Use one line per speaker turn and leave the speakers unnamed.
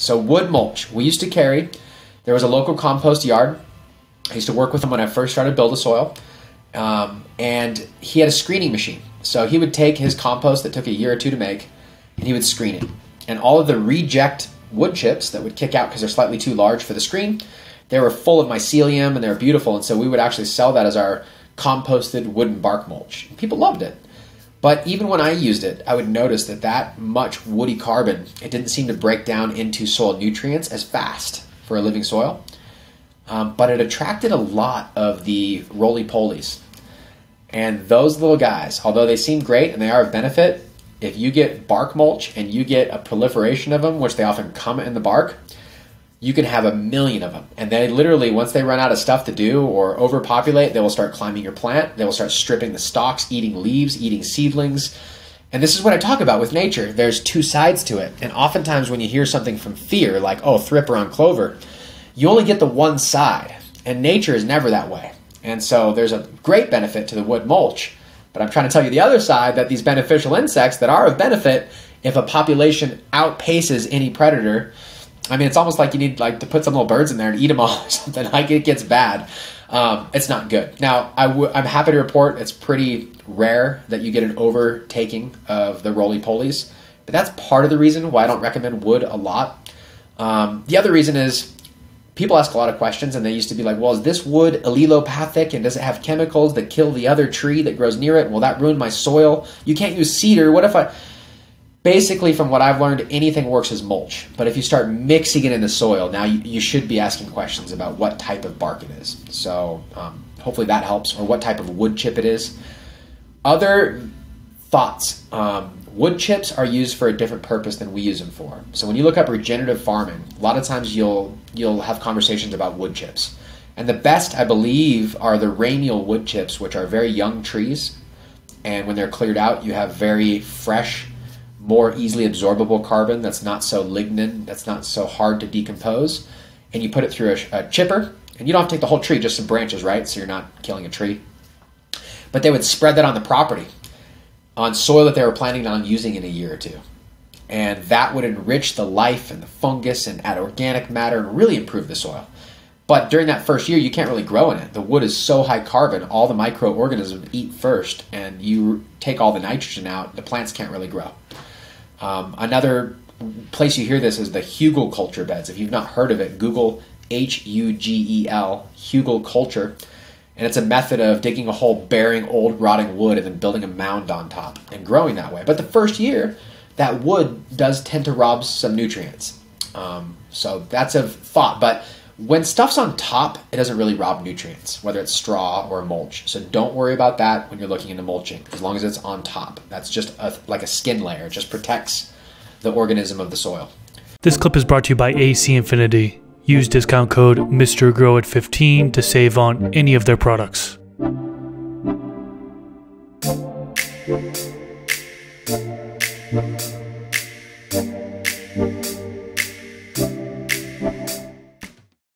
So wood mulch, we used to carry, there was a local compost yard. I used to work with him when I first started to build the soil. And he had a screening machine. So he would take his compost that took a year or two to make, and he would screen it. And all of the reject wood chips that would kick out because they're slightly too large for the screen, they were full of mycelium and they were beautiful. And so we would actually sell that as our composted wooden bark mulch. People loved it. But even when I used it, I would notice that much woody carbon, it didn't seem to break down into soil nutrients as fast for a living soil. But it attracted a lot of the roly-polies. And those little guys, although they seem great and they are of benefit, if you get bark mulch and you get a proliferation of them, which they often come in the bark, you can have 1 million of them. And they literally, once they run out of stuff to do or overpopulate, they will start climbing your plant. They will start stripping the stalks, eating leaves, eating seedlings. And this is what I talk about with nature. There's two sides to it. And oftentimes when you hear something from fear, like, oh, thripper on clover, you only get the one side. And nature is never that way. And so there's a great benefit to the wood mulch. But I'm trying to tell you the other side, that these beneficial insects that are of benefit, if a population outpaces any predator, I mean, it's almost like you need to put some little birds in there and eat them all or something. Like, it gets bad. It's not good. Now, I'm happy to report it's pretty rare that you get an overtaking of the roly-polies. But that's part of the reason why I don't recommend wood a lot. The other reason is people ask a lot of questions, and they used to be like, well, is this wood allelopathic, and does it have chemicals that kill the other tree that grows near it? Will that ruin my soil? You can't use cedar. What if I... Basically, from what I've learned, anything works as mulch. But if you start mixing it in the soil, now you should be asking questions about what type of bark it is. So hopefully that helps, or what type of wood chip it is. Other thoughts. Wood chips are used for a different purpose than we use them for. So when you look up regenerative farming, a lot of times you'll have conversations about wood chips. And the best, I believe, are the ramial wood chips, which are very young trees. And when they're cleared out, you have very fresh, more easily absorbable carbon that's not so lignin, that's not so hard to decompose. And you put it through a chipper, and you don't have to take the whole tree, just some branches, right? So you're not killing a tree. But they would spread that on the property, on soil that they were planning on using in a year or two. And that would enrich the life and the fungus and add organic matter and really improve the soil. But during that first year, you can't really grow in it. The wood is so high carbon, all the microorganisms eat first, and you take all the nitrogen out, the plants can't really grow. Another place you hear this is the hugel culture beds. If you've not heard of it, Google Hugel, hugel culture. And it's a method of digging a hole, burying old rotting wood, and then building a mound on top and growing that way. But the first year, that wood does tend to rob some nutrients. So that's a thought. But when stuff's on top, it doesn't really rob nutrients, whether it's straw or mulch. So don't worry about that when you're looking into mulching, as long as it's on top. That's just like a skin layer. It just protects the organism of the soil.
This clip is brought to you by AC Infinity. Use discount code MrGrow at 15 to save on any of their products.